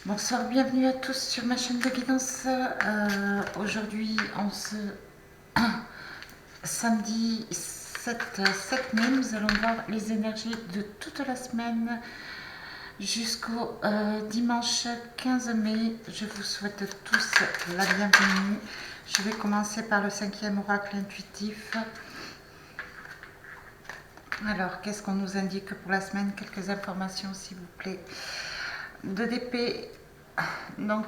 Bonsoir, bienvenue à tous sur ma chaîne de guidance. Aujourd'hui, en ce samedi 7 mai, nous allons voir les énergies de toute la semaine jusqu'au dimanche 15 mai. Je vous souhaite tous la bienvenue. Je vais commencer par le 5e oracle intuitif. Alors, qu'est-ce qu'on nous indique pour la semaine? Quelques informations, s'il vous plaît. 2 d'épée. Donc,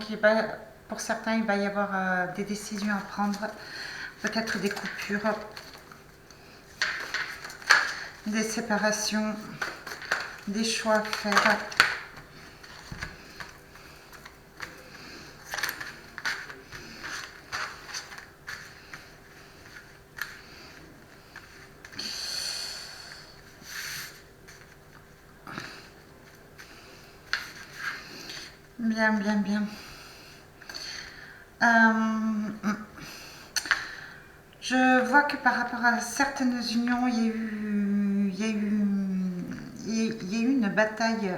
pour certains, il va y avoir des décisions à prendre, peut-être des coupures, des séparations, des choix à faire. Bien, bien, bien. Je vois que par rapport à certaines unions, il y a eu une bataille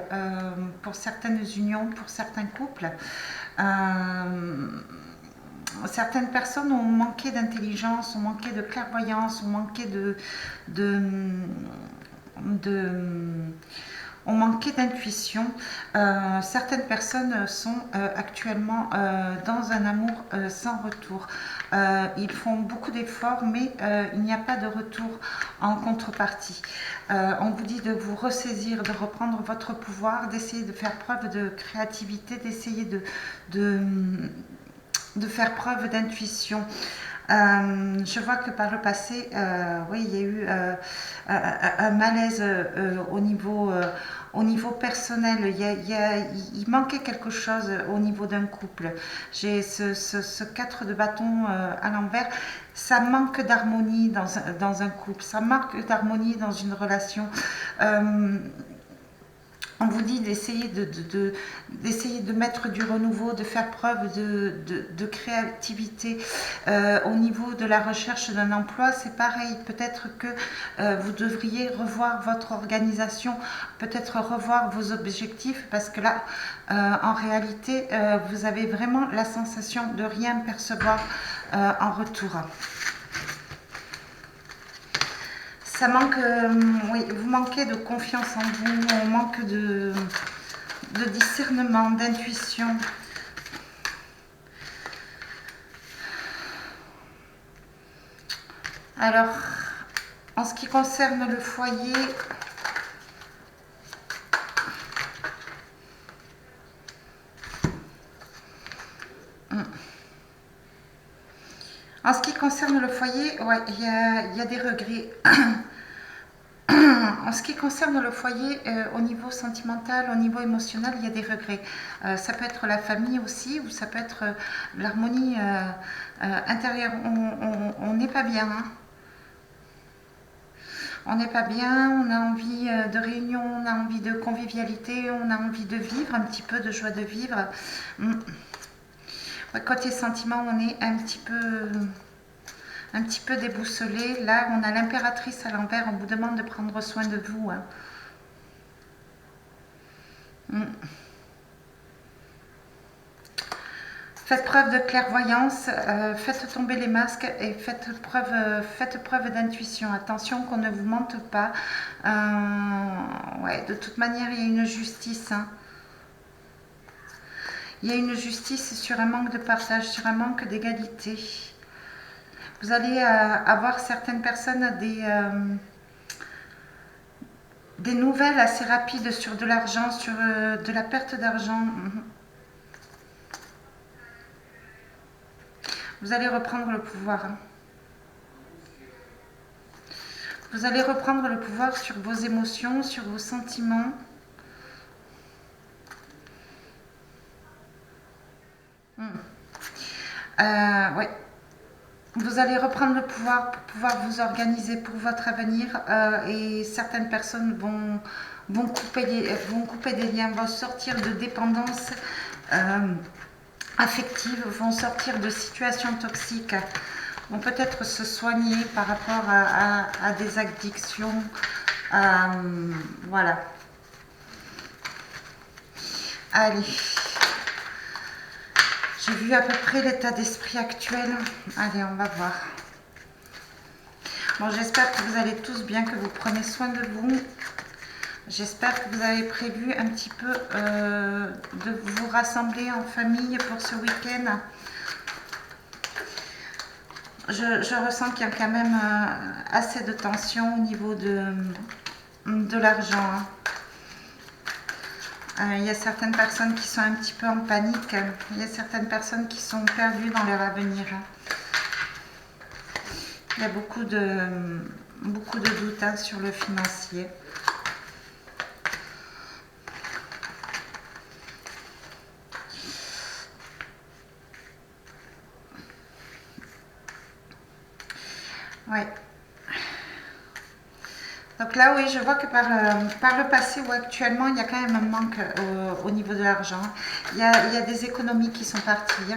pour certaines unions, pour certains couples. Certaines personnes ont manqué d'intelligence, ont manqué de clairvoyance, ont manqué ont manqué d'intuition. Certaines personnes sont actuellement dans un amour sans retour. Ils font beaucoup d'efforts, mais il n'y a pas de retour en contrepartie. On vous dit de vous ressaisir, de reprendre votre pouvoir, d'essayer de faire preuve de créativité, d'essayer de faire preuve d'intuition. Je vois que par le passé, oui, il y a eu un malaise au niveau personnel. Il manquait quelque chose au niveau d'un couple. J'ai ce 4 de bâton à l'envers. Ça manque d'harmonie dans un couple, ça manque d'harmonie dans une relation. On vous dit d'essayer de mettre du renouveau, de faire preuve de créativité. Au niveau de la recherche d'un emploi, c'est pareil. Peut-être que vous devriez revoir votre organisation, peut-être revoir vos objectifs, parce que là, en réalité, vous avez vraiment la sensation de rien percevoir en retour. Ça manque, oui, vous manquez de confiance en vous, on manque de discernement, d'intuition. Alors, en ce qui concerne le foyer, ouais, il y a des regrets. En ce qui concerne le foyer, au niveau sentimental, au niveau émotionnel, il y a des regrets. Ça peut être la famille aussi, ou ça peut être l'harmonie intérieure. On n'est pas bien. Hein. On n'est pas bien, on a envie de réunion, on a envie de convivialité, on a envie de vivre, un petit peu de joie de vivre. Côté sentiment, on est un petit peu déboussolé. Là, on a l'impératrice à l'envers, on vous demande de prendre soin de vous. Hein. Faites preuve de clairvoyance, faites tomber les masques et faites preuve d'intuition. Attention qu'on ne vous mente pas. Ouais, de toute manière, il y a une justice. Hein. Il y a une justice sur un manque de partage, sur un manque d'égalité. Vous allez avoir certaines personnes des nouvelles assez rapides sur de l'argent, sur de la perte d'argent. Vous allez reprendre le pouvoir. Hein. Vous allez reprendre le pouvoir sur vos émotions, sur vos sentiments. Ouais. Vous allez reprendre le pouvoir pour pouvoir vous organiser pour votre avenir et certaines personnes vont couper des liens, vont sortir de dépendance affectives, vont sortir de situations toxiques, vont peut-être se soigner par rapport à des addictions. Voilà. Allez. J'ai vu à peu près l'état d'esprit actuel. Allez, on va voir. Bon, j'espère que vous allez tous bien, que vous prenez soin de vous. J'espère que vous avez prévu un petit peu de vous rassembler en famille pour ce week-end. Je ressens qu'il y a quand même assez de tension au niveau de l'argent. Il y a certaines personnes qui sont un petit peu en panique. Il y a certaines personnes qui sont perdues dans leur avenir. Il y a beaucoup de doutes sur le financier. Ouais. Donc là, oui, je vois que par le passé ou actuellement, il y a quand même un manque au niveau de l'argent. Il y a des économies qui sont parties.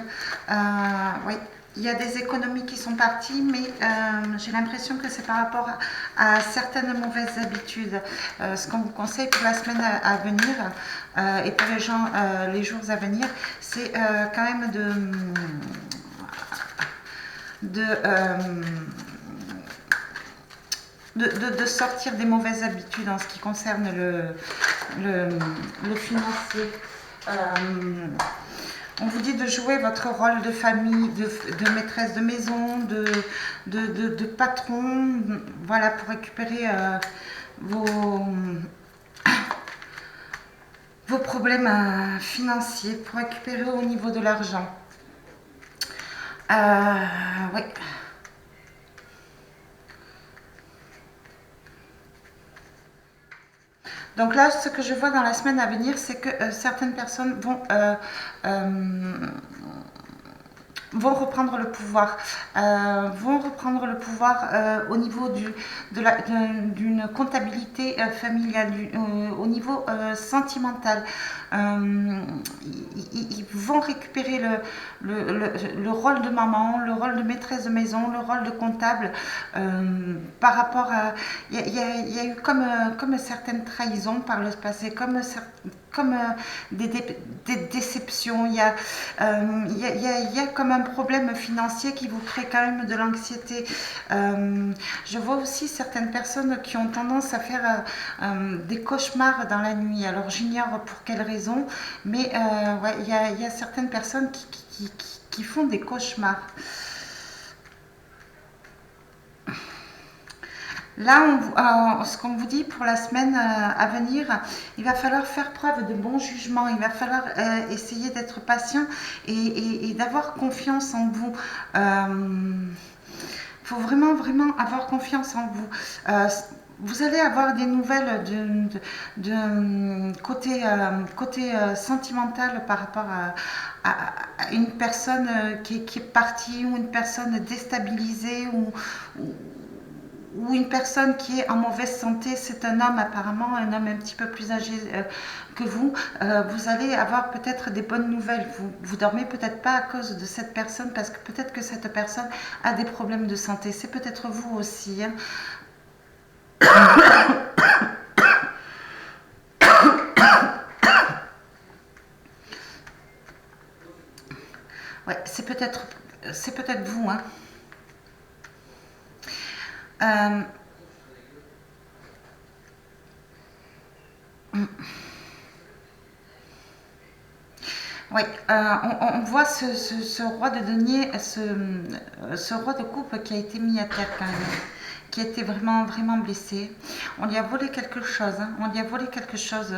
Oui, il y a des économies qui sont parties, mais j'ai l'impression que c'est par rapport à certaines mauvaises habitudes. Ce qu'on vous conseille pour la semaine à venir et pour les jours à venir, c'est quand même de sortir des mauvaises habitudes en ce qui concerne le financier. On vous dit de jouer votre rôle de famille, de maîtresse de maison, de patron, voilà, pour récupérer vos problèmes financiers, pour récupérer au niveau de l'argent. Oui. Donc là, ce que je vois dans la semaine à venir, c'est que certaines personnes vont reprendre le pouvoir, au niveau d'une comptabilité familiale, au niveau sentimental. Ils vont récupérer le rôle de maman, le rôle de maîtresse de maison, le rôle de comptable par rapport à... Il y a eu comme certaines trahisons par le passé, comme des déceptions. Il y a comme un problème financier qui vous crée quand même de l'anxiété. Je vois aussi certaines personnes qui ont tendance à faire des cauchemars dans la nuit. Alors j'ignore pour quelles raisons, mais ouais, il y a certaines personnes qui font des cauchemars. Là, ce qu'on vous dit pour la semaine à venir, il va falloir faire preuve de bon jugement, il va falloir essayer d'être patient et d'avoir confiance en vous. Faut vraiment, vraiment avoir confiance en vous. Vous allez avoir des nouvelles de côté sentimental par rapport à une personne qui est partie ou une personne déstabilisée ou une personne qui est en mauvaise santé. C'est un homme apparemment, un homme un petit peu plus âgé que vous. Vous allez avoir peut-être des bonnes nouvelles. Vous dormez peut-être pas à cause de cette personne parce que peut-être que cette personne a des problèmes de santé. C'est peut-être vous aussi. Hein. Ouais, c'est peut-être vous. Hein. Oui, on voit ce roi de denier, ce roi de coupe qui a été mis à terre quand même, qui a été vraiment, vraiment blessé. On lui a volé quelque chose, hein. On lui a volé quelque chose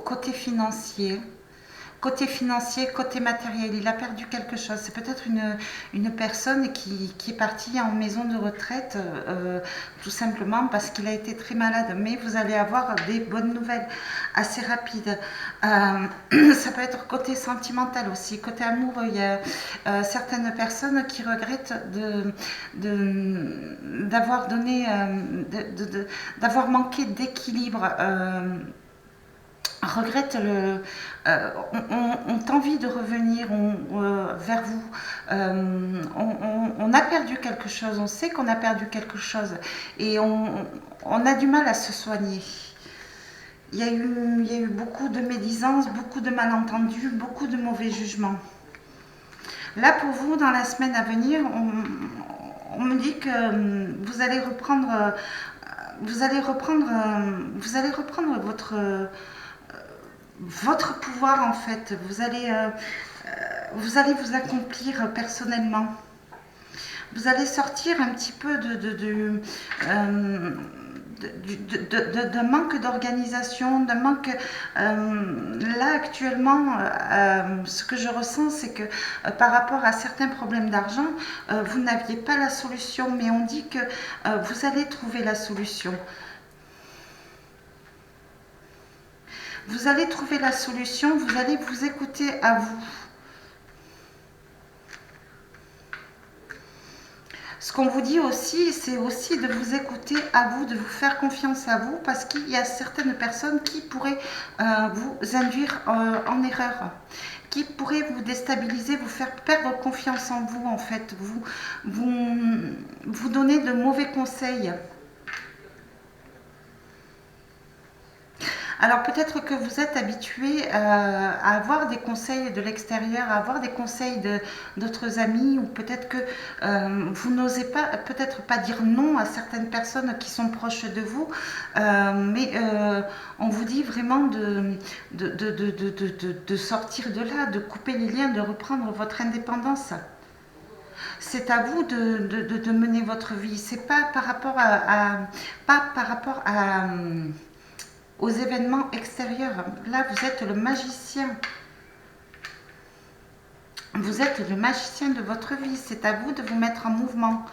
côté financier. Côté financier, côté matériel, il a perdu quelque chose. C'est peut-être une personne qui est partie en maison de retraite, tout simplement parce qu'il a été très malade. Mais vous allez avoir des bonnes nouvelles assez rapides. Ça peut être côté sentimental aussi, côté amoureux. Il y a certaines personnes qui regrettent d'avoir donné, d'avoir manqué d'équilibre. Regrette ont envie de revenir vers vous. On a perdu quelque chose, on sait qu'on a perdu quelque chose et on a du mal à se soigner. il y a eu beaucoup de médisances, beaucoup de malentendus, beaucoup de mauvais jugements. Là, pour vous, dans la semaine à venir, on me dit que vous allez reprendre votre pouvoir en fait. Vous allez vous accomplir personnellement. Vous allez sortir un petit peu de manque d'organisation, de manque. Là actuellement, ce que je ressens, c'est que par rapport à certains problèmes d'argent, vous n'aviez pas la solution, mais on dit que vous allez trouver la solution. Vous allez trouver la solution, vous allez vous écouter à vous. Ce qu'on vous dit aussi, c'est aussi de vous écouter à vous, de vous faire confiance à vous, parce qu'il y a certaines personnes qui pourraient vous induire en erreur, qui pourraient vous déstabiliser, vous faire perdre confiance en vous, en fait, vous donner de mauvais conseils. Alors peut-être que vous êtes habitué à avoir des conseils de l'extérieur, à avoir des conseils d'autres amis, ou peut-être que vous n'osez pas, peut-être pas dire non à certaines personnes qui sont proches de vous, mais on vous dit vraiment de sortir de là, de couper les liens, de reprendre votre indépendance. C'est à vous de mener votre vie. C'est pas par rapport pas par rapport aux événements extérieurs. Là, vous êtes le magicien. Vous êtes le magicien de votre vie. C'est à vous de vous mettre en mouvement.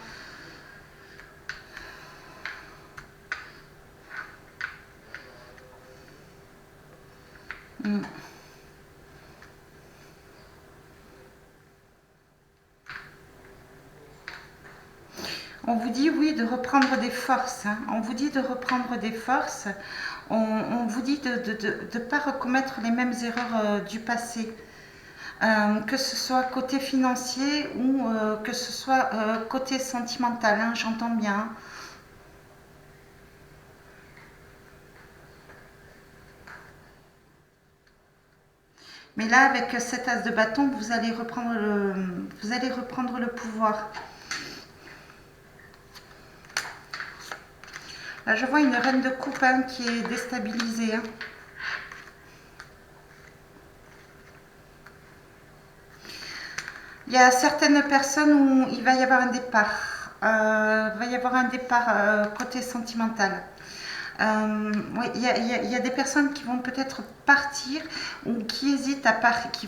On vous dit oui de reprendre des forces. Hein. On vous dit de reprendre des forces. On vous dit de ne pas recommettre les mêmes erreurs du passé. Que ce soit côté financier ou que ce soit côté sentimental, hein, j'entends bien. Mais là, avec cet as de bâton, vous allez reprendre le pouvoir. Là, je vois une reine de coupe hein, qui est déstabilisée. Hein. Il y a certaines personnes où il va y avoir un départ. Il va y avoir un départ côté sentimental. Oui, il y a des personnes qui vont peut-être partir ou qui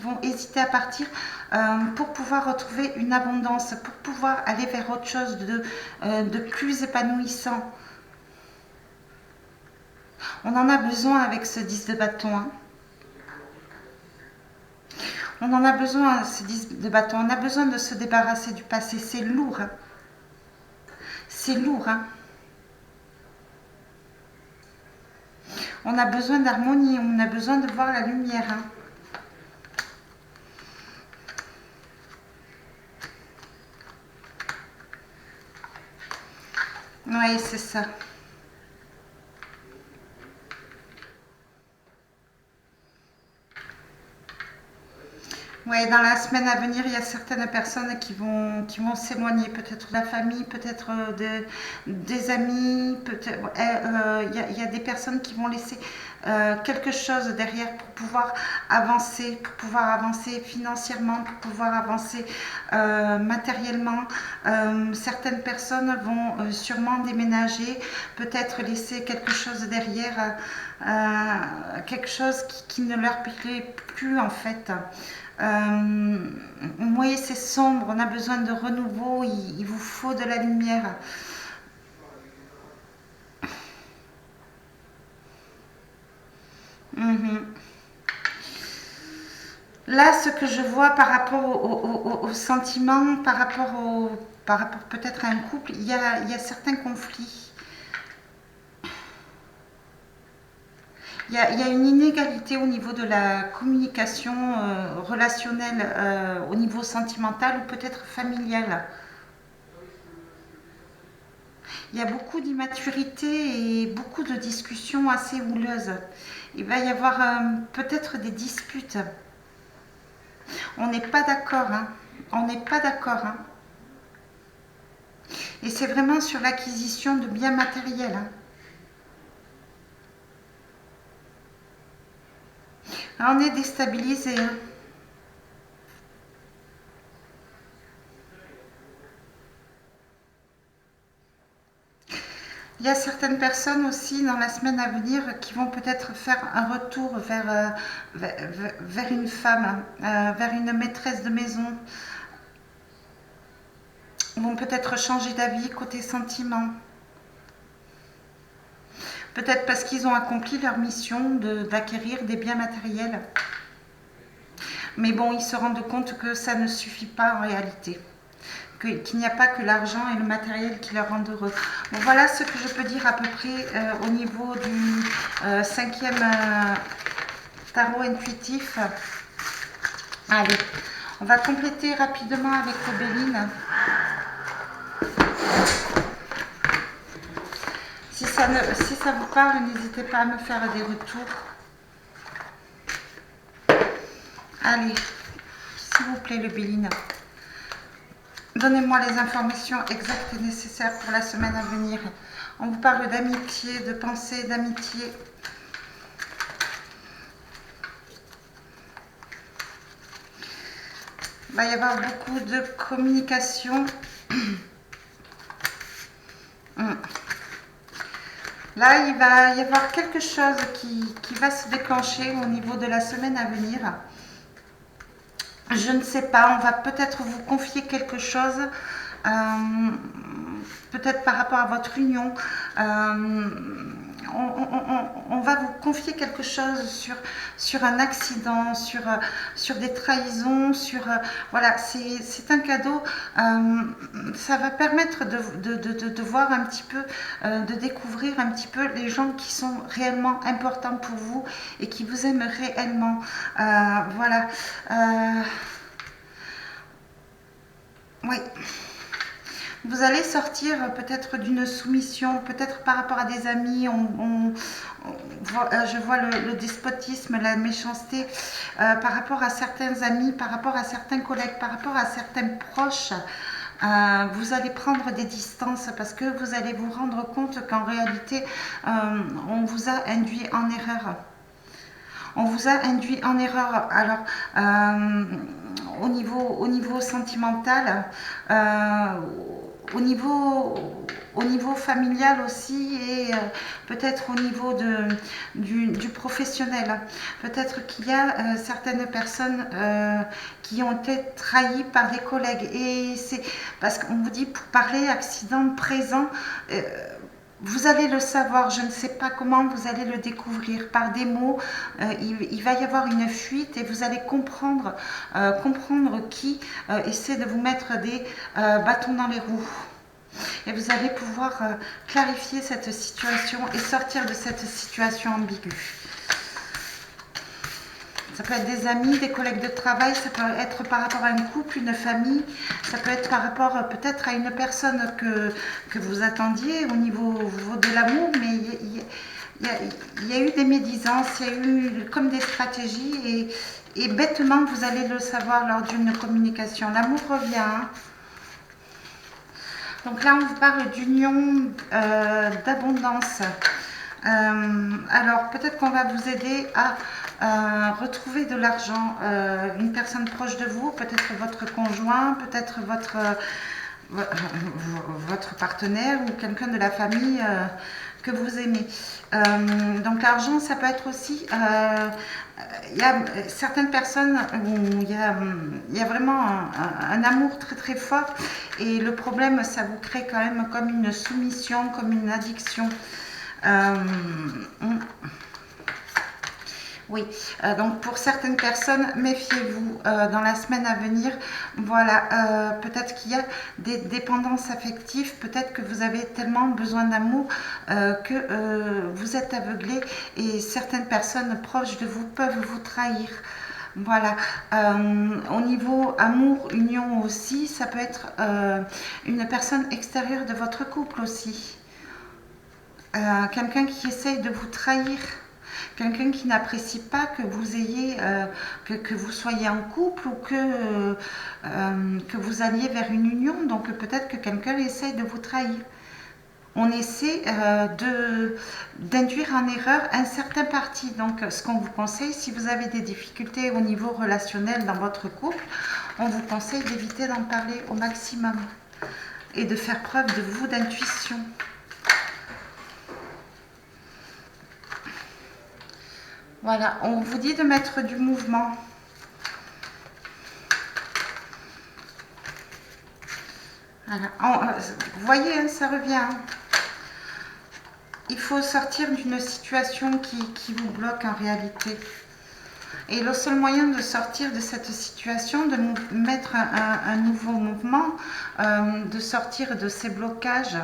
vont hésiter à partir pour pouvoir retrouver une abondance, pour pouvoir aller vers autre chose de plus épanouissant. On en a besoin avec ce 10 de bâton. Hein. On en a besoin, ce 10 de bâton. On a besoin de se débarrasser du passé. C'est lourd. Hein. C'est lourd. Hein. On a besoin d'harmonie. On a besoin de voir la lumière. Hein. Oui, c'est ça. Oui, dans la semaine à venir, il y a certaines personnes qui vont s'éloigner, peut-être de la famille, peut-être des amis, peut-être, il y a des personnes qui vont laisser quelque chose derrière pour pouvoir avancer financièrement, pour pouvoir avancer matériellement. Certaines personnes vont sûrement déménager, peut-être laisser quelque chose derrière, quelque chose qui ne leur plaît plus en fait. Vous voyez, c'est sombre, on a besoin de renouveau, il vous faut de la lumière. Là, ce que je vois par rapport au sentiment, par rapport peut-être à un couple, il y a certains conflits. Il y a une inégalité au niveau de la communication relationnelle, au niveau sentimental ou peut-être familial. Il y a beaucoup d'immaturité et beaucoup de discussions assez houleuses. Il va y avoir peut-être des disputes. On n'est pas d'accord, hein. On n'est pas d'accord, hein. Et c'est vraiment sur l'acquisition de biens matériels, hein. Là, on est déstabilisé, hein. Il y a certaines personnes aussi dans la semaine à venir qui vont peut-être faire un retour vers une femme, vers une maîtresse de maison. Ils vont peut-être changer d'avis côté sentiment. Peut-être parce qu'ils ont accompli leur mission d'acquérir des biens matériels. Mais bon, ils se rendent compte que ça ne suffit pas en réalité. Qu'il n'y a pas que l'argent et le matériel qui leur rendent heureux. Bon, voilà ce que je peux dire à peu près au niveau du cinquième tarot intuitif. Allez, on va compléter rapidement avec Obéline. Si ça vous parle, n'hésitez pas à me faire des retours. Allez, s'il vous plaît, le Béline. Donnez-moi les informations exactes et nécessaires pour la semaine à venir. On vous parle d'amitié, de pensée, d'amitié. Il va y avoir beaucoup de communication. Là, il va y avoir quelque chose qui va se déclencher au niveau de la semaine à venir. Je ne sais pas, on va peut-être vous confier quelque chose, peut-être par rapport à votre union. On va vous confier quelque chose sur un accident, sur des trahisons, voilà, c'est un cadeau. Ça va permettre de voir un petit peu, de découvrir un petit peu les gens qui sont réellement importants pour vous et qui vous aiment réellement. Voilà. Oui. Vous allez sortir peut-être d'une soumission, peut-être par rapport à des amis, je vois le despotisme, la méchanceté, par rapport à certains amis, par rapport à certains collègues, par rapport à certains proches. Vous allez prendre des distances parce que vous allez vous rendre compte qu'en réalité, on vous a induit en erreur. On vous a induit en erreur. Alors, au niveau sentimental, au niveau familial aussi et peut-être au niveau du professionnel. Peut-être qu'il y a certaines personnes qui ont été trahies par des collègues. Et c'est parce qu'on vous dit, pour parler accident présent, vous allez le savoir, je ne sais pas comment, vous allez le découvrir par des mots. Il va y avoir une fuite et vous allez comprendre qui essaie de vous mettre des bâtons dans les roues. Et vous allez pouvoir clarifier cette situation et sortir de cette situation ambiguë. Ça peut être des amis, des collègues de travail, ça peut être par rapport à un couple, une famille, ça peut être par rapport peut-être à une personne que vous attendiez au niveau de l'amour, mais il y a eu des médisances, il y a eu comme des stratégies et bêtement vous allez le savoir lors d'une communication. L'amour revient. Hein. Donc là on vous parle d'union, d'abondance. Alors peut-être qu'on va vous aider à retrouver de l'argent, une personne proche de vous, peut-être votre conjoint, peut-être votre partenaire ou quelqu'un de la famille que vous aimez. Donc l'argent, ça peut être aussi, il y a certaines personnes où il y a vraiment un amour très très fort et le problème, ça vous crée quand même comme une soumission, comme une addiction. Oui, donc pour certaines personnes, méfiez-vous dans la semaine à venir. Voilà, peut-être qu'il y a des dépendances affectives, peut-être que vous avez tellement besoin d'amour que vous êtes aveuglé et certaines personnes proches de vous peuvent vous trahir. Voilà, au niveau amour, union aussi, ça peut être une personne extérieure de votre couple aussi. quelqu'un qui essaye de vous trahir, quelqu'un qui n'apprécie pas que vous ayez, que vous soyez en couple ou que vous alliez vers une union. Donc peut-être que quelqu'un essaye de vous trahir. On essaie d'induire en erreur un certain parti. Donc ce qu'on vous conseille, si vous avez des difficultés au niveau relationnel dans votre couple, on vous conseille d'éviter d'en parler au maximum et de faire preuve de vous d'intuition. Voilà, on vous dit de mettre du mouvement. Voilà. Vous voyez, hein, ça revient. Il faut sortir d'une situation qui vous bloque en réalité. Et le seul moyen de sortir de cette situation, de mettre un nouveau mouvement, de sortir de ces blocages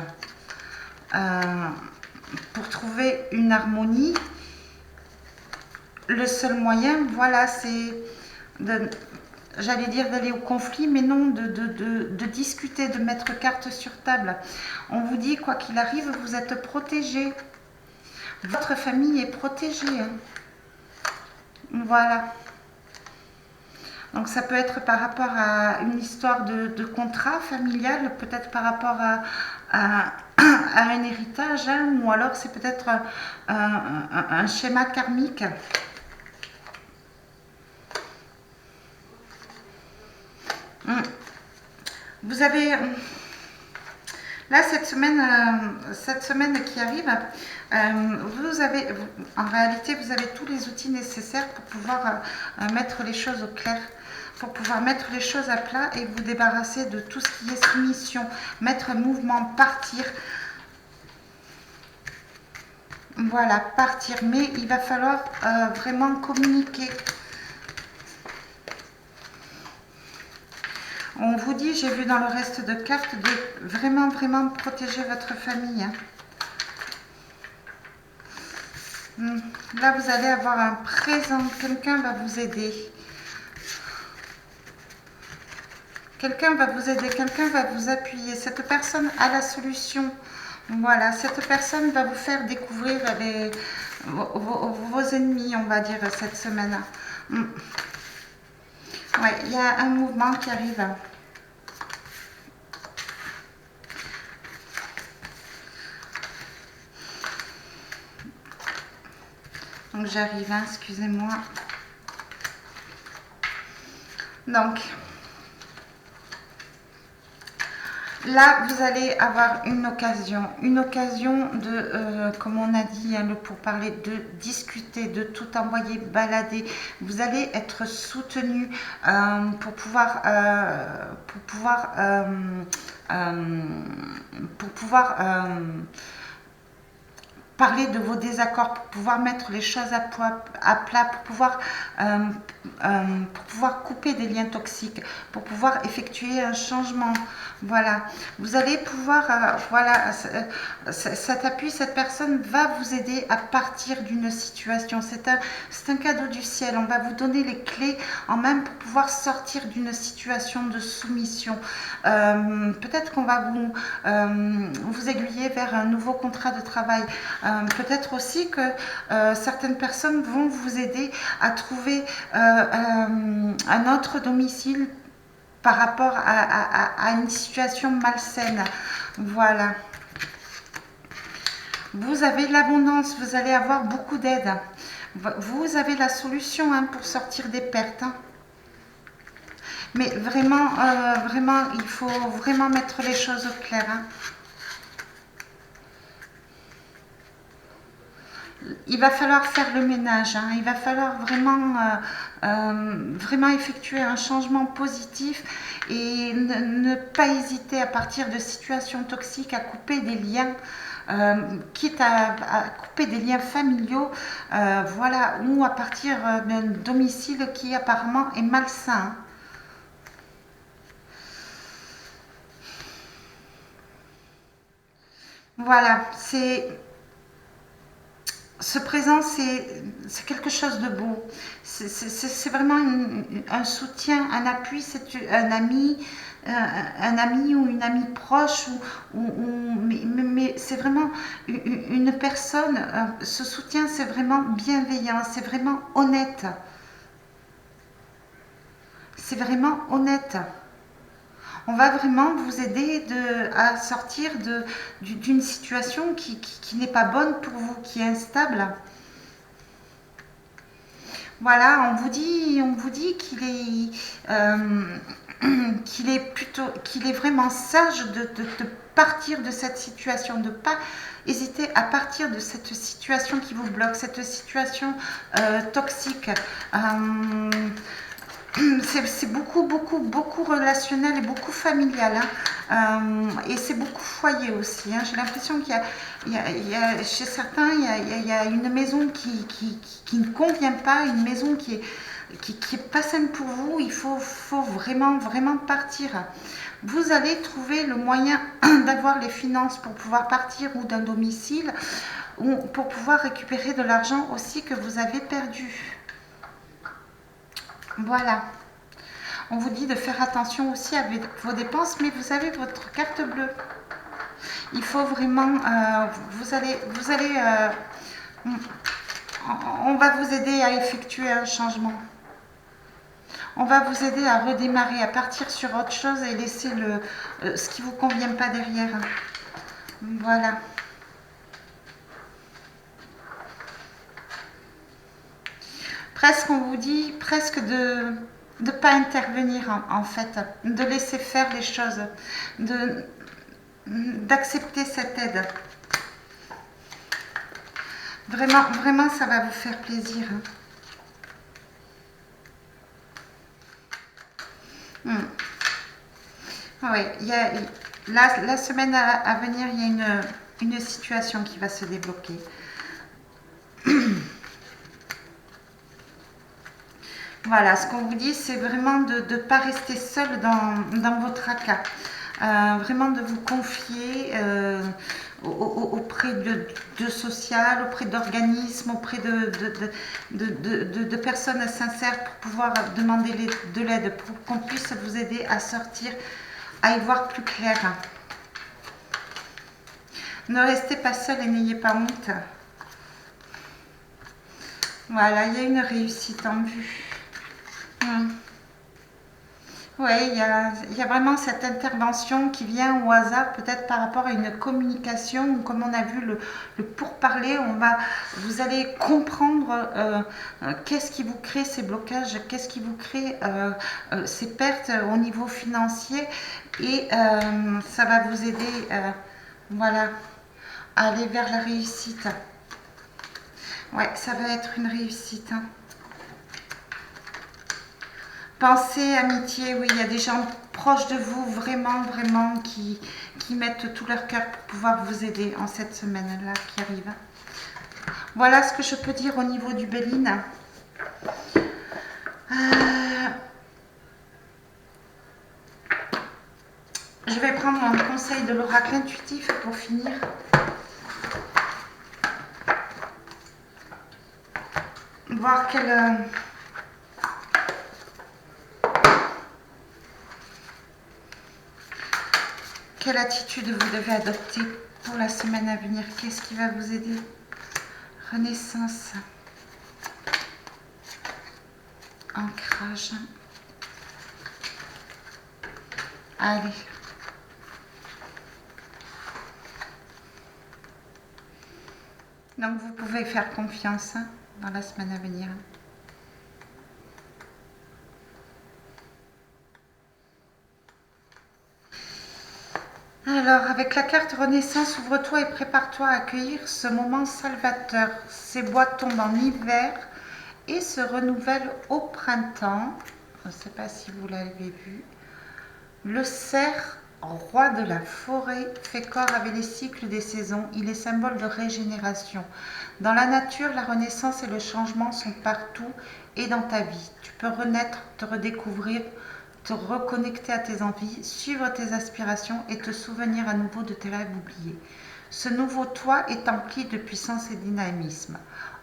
pour trouver une harmonie, le seul moyen, voilà, c'est j'allais dire d'aller au conflit, mais non, de discuter, de mettre carte sur table. On vous dit, quoi qu'il arrive, vous êtes protégé. Votre famille est protégée. Hein. Voilà. Donc ça peut être par rapport à une histoire de contrat familial, peut-être par rapport à un héritage, hein, ou alors c'est peut-être un schéma karmique. Vous avez là cette semaine qui arrive, en réalité vous avez tous les outils nécessaires pour pouvoir mettre les choses au clair, pour pouvoir mettre les choses à plat et vous débarrasser de tout ce qui est soumission, mettre un mouvement, partir. Voilà, partir, mais il va falloir vraiment communiquer. On vous dit, j'ai vu dans le reste de cartes, de vraiment protéger votre famille. Là, vous allez avoir un présent. Quelqu'un va vous aider. Quelqu'un va vous aider. Quelqu'un va vous appuyer. Cette personne a la solution. Voilà, cette personne va vous faire découvrir vos ennemis, on va dire, cette semaine. Ouais, il y a un mouvement qui arrive. Donc j'arrive, hein, excusez-moi. Donc, là, vous allez avoir une occasion de, comme on a dit, hein, pour parler de discuter, de tout envoyer balader. Vous allez être soutenu pour pouvoir parler de vos désaccords, pour pouvoir mettre les choses à plat, pour pouvoir couper des liens toxiques, pour pouvoir effectuer un changement. Voilà, vous allez pouvoir, voilà, cet appui, cette personne va vous aider à partir d'une situation. C'est un cadeau du ciel. On va vous donner les clés en main pour pouvoir sortir d'une situation de soumission. Peut-être qu'on va vous aiguiller vers un nouveau contrat de travail. Peut-être aussi que certaines personnes vont vous aider à trouver un autre domicile par rapport à une situation malsaine. Voilà. Vous avez l'abondance, vous allez avoir beaucoup d'aide. Vous avez la solution, hein, pour sortir des pertes. Hein. Mais vraiment, il faut vraiment mettre les choses au clair. Hein. Il va falloir faire le ménage, hein. Il va falloir vraiment effectuer un changement positif et ne pas hésiter à partir de situations toxiques à couper des liens, quitte à couper des liens familiaux, voilà, ou à partir d'un domicile qui apparemment est malsain. Voilà, c'est ce présent, c'est quelque chose de beau. C'est vraiment un soutien, un appui, c'est un ami ou une amie proche, mais c'est vraiment une personne. Ce soutien, c'est vraiment bienveillant, c'est vraiment honnête. C'est vraiment honnête. On va vraiment vous aider à sortir d'une situation qui n'est pas bonne pour vous, qui est instable. Voilà, on vous dit qu'il est vraiment sage de partir de cette situation, de ne pas hésiter à partir de cette situation qui vous bloque, cette situation toxique. Euh, c'est beaucoup relationnel et beaucoup familial, hein. Et c'est beaucoup foyer aussi, hein. J'ai l'impression chez certains, il y a une maison qui ne convient pas, une maison qui est pas saine pour vous. Il faut vraiment partir. Vous allez trouver le moyen d'avoir les finances pour pouvoir partir, ou d'un domicile, ou pour pouvoir récupérer de l'argent aussi que vous avez perdu. Voilà. On vous dit de faire attention aussi avec vos dépenses, mais vous avez votre carte bleue. Il faut vraiment, on va vous aider à effectuer un changement. On va vous aider à redémarrer, à partir sur autre chose et laisser ce qui ne vous convient pas derrière. Voilà. Presque, on vous dit, presque de ne pas intervenir en fait, de laisser faire les choses, d'accepter cette aide. Vraiment, ça va vous faire plaisir. Oui, la semaine à venir, il y a une situation qui va se débloquer. Voilà, ce qu'on vous dit, c'est vraiment de ne pas rester seul dans votre tracas. Vraiment de vous confier auprès de social, auprès d'organismes, auprès de personnes sincères pour pouvoir demander de l'aide, pour qu'on puisse vous aider à sortir, à y voir plus clair. Ne restez pas seul et n'ayez pas honte. Voilà, il y a une réussite en vue. Oui, il y a vraiment cette intervention qui vient au hasard, peut-être par rapport à une communication, ou comme on a vu le pourparler, vous allez comprendre qu'est-ce qui vous crée ces blocages, qu'est-ce qui vous crée ces pertes au niveau financier, et ça va vous aider voilà, à aller vers la réussite. Ouais, ça va être une réussite, hein. Pensée, amitié, oui, il y a des gens proches de vous, vraiment, qui mettent tout leur cœur pour pouvoir vous aider en cette semaine-là qui arrive. Voilà ce que je peux dire au niveau du Béline. Je vais prendre un conseil de l'oracle intuitif pour finir. Voir quelle attitude vous devez adopter pour la semaine à venir. Qu'est-ce qui va vous aider? Renaissance. Ancrage. Allez. Donc vous pouvez faire confiance dans la semaine à venir. Alors, avec la carte Renaissance, ouvre-toi et prépare-toi à accueillir ce moment salvateur. Ces bois tombent en hiver et se renouvellent au printemps. Je ne sais pas si vous l'avez vu. Le cerf, roi de la forêt, fait corps avec les cycles des saisons. Il est symbole de régénération. Dans la nature, la renaissance et le changement sont partout et dans ta vie. Tu peux renaître, te redécouvrir, te reconnecter à tes envies, suivre tes aspirations et te souvenir à nouveau de tes rêves oubliés. Ce nouveau toi est empli de puissance et de dynamisme.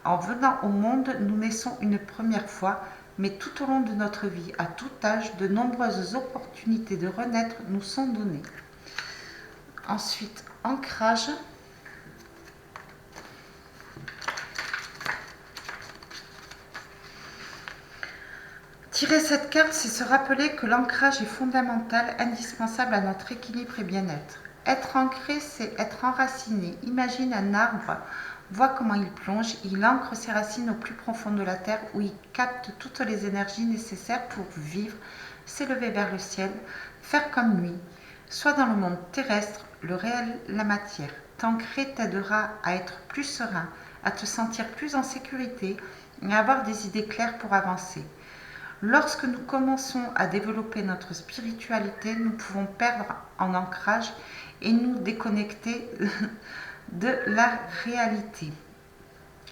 En venant au monde, nous naissons une première fois, mais tout au long de notre vie, à tout âge, de nombreuses opportunités de renaître nous sont données. Ensuite, ancrage. Tirer cette carte, c'est se rappeler que l'ancrage est fondamental, indispensable à notre équilibre et bien-être. Être ancré, c'est être enraciné. Imagine un arbre, vois comment il plonge, il ancre ses racines au plus profond de la terre où il capte toutes les énergies nécessaires pour vivre, s'élever vers le ciel, faire comme lui. Soit dans le monde terrestre, le réel, la matière. T'ancrer t'aidera à être plus serein, à te sentir plus en sécurité et à avoir des idées claires pour avancer. Lorsque nous commençons à développer notre spiritualité, nous pouvons perdre en ancrage et nous déconnecter de la réalité.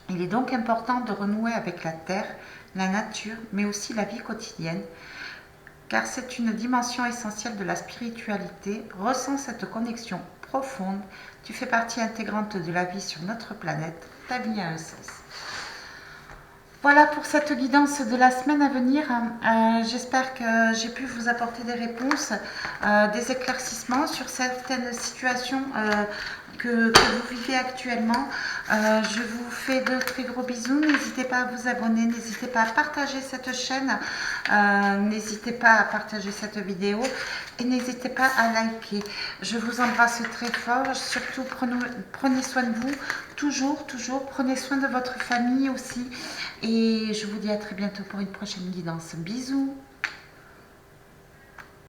Il est donc important de renouer avec la terre, la nature, mais aussi la vie quotidienne, car c'est une dimension essentielle de la spiritualité. Ressens cette connexion profonde. Tu fais partie intégrante de la vie sur notre planète. Ta vie a un sens. Voilà pour cette guidance de la semaine à venir. J'espère que j'ai pu vous apporter des réponses, des éclaircissements sur certaines situations que vous vivez actuellement. Je vous fais de très gros bisous. N'hésitez pas à vous abonner, n'hésitez pas à partager cette chaîne, n'hésitez pas à partager cette vidéo et n'hésitez pas à liker. Je vous embrasse très fort. Surtout, prenez soin de vous. Toujours, prenez soin de votre famille aussi. Et je vous dis à très bientôt pour une prochaine guidance. Bisous!